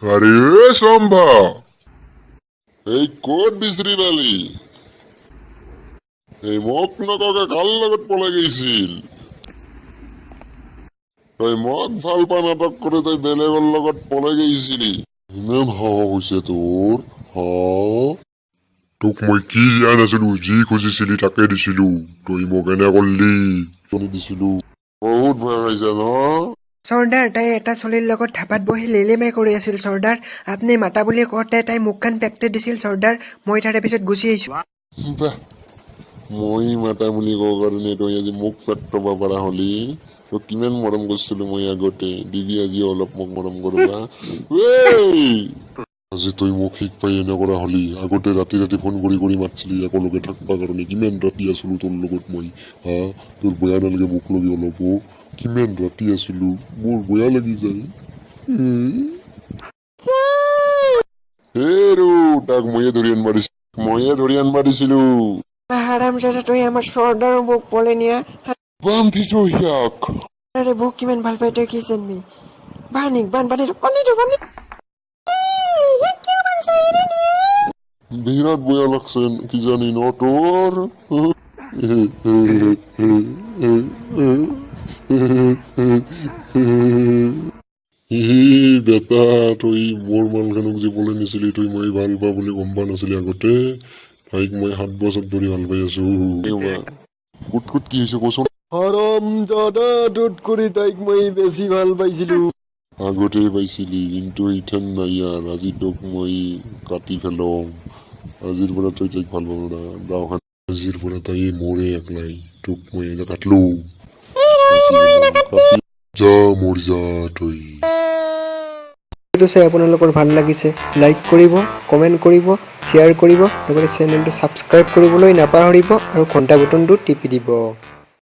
আৰে সম্ভা, এই কোট বিচৰি পালি? এই মোক নককে কাৰ লগত পলাই গৈছিল? তই মোক ভাল পা নাটক কৰি তই বেলেগৰ লগত পলাই গৈছিলি? ইমান সাহস হৈছে তোৰ? তোক মই কি দিয়া নাছিলো? যি খুজিছিলি তাকে দিছিলো। তই মোক এনে কৰিলি দিছিলো। বহুত ভয় খাইছা ন? চৰ্দাৰ, তাই এটা চলিৰ লগত ধাপাত বহি লেলেমাই কৰি আছিল চৰ্দাৰ। আপুনি মাতা বুলি কওঁতে তাই মুখখন পেকটে দিছিল চৰ্দাৰ। মই তাৰে পিছত গুচি আহিছো। বাহ, মই মাতা বুলি কওঁ কাৰণে তই আজি মোক পেট্টব পাৰা হলি? তোক কিমান মৰম কৰিছিলো মই আগতে, দিবি আজি অলপ মোক মৰম কৰবা? আজি তই মোক শিকবাই এনে কৰা হলি? আগতে ৰাতি ৰাতি ফোন কৰি কৰি মাতছিলি একেলগে থাকবা কাৰণে। কিমান ৰাতি আছিলো তোৰ লগত মই, তোৰ বেয়া নালাগে মোক লগে অলপো? কিমান ৰাতি আছিলো, মোৰ বেয়া লাগি যায়। তাক ময়ে ধৰি আনবা দিছিলো। হাৰামজাদা, তুই আমার সর্দার বুক বলে নিয়া। বান্ধিছ সিয়াক। আরে বুক কিমান ভাল পাই তই কি জানবি? বানিক বানি বিরাট বয়া লাগছে কি জানি ন তোর? বেটা, তুই মোৰ মালখানক যে পলাই নিছিলি, তুই মই ভাল পা বুলি গম পা নাছিলি আগতে? তাইক মই 7 বছৰ ধৰি ভাল পাই আছো। কুট কি হৈছে কচোন? হাৰামজাদা, টোত কৰি তাইক মই বেছি ভাল পাইছিলো। আগতে পাইছিলি, কিন্তু ইথান নাই আর। আজি তোক মই কাটি ফেলম। আজিৰ পৰা তই তাইক ভাল পাব না। আজিৰ পৰা তাই মৰে একলাই। তোক মই এটা কাটলো। যা মোৰ যা তই। ভিডিঅ'টো চাই আপোনালোকৰ ভাল লাগিছে, লাইক কৰিব, কমেণ্ট কৰিব, শ্বেয়াৰ কৰিব, লগতে চেনেলটো ছাবস্ক্ৰাইব কৰিবলৈ নাপাহৰিব আৰু ঘণ্টা বুটনটো টিপি দিব।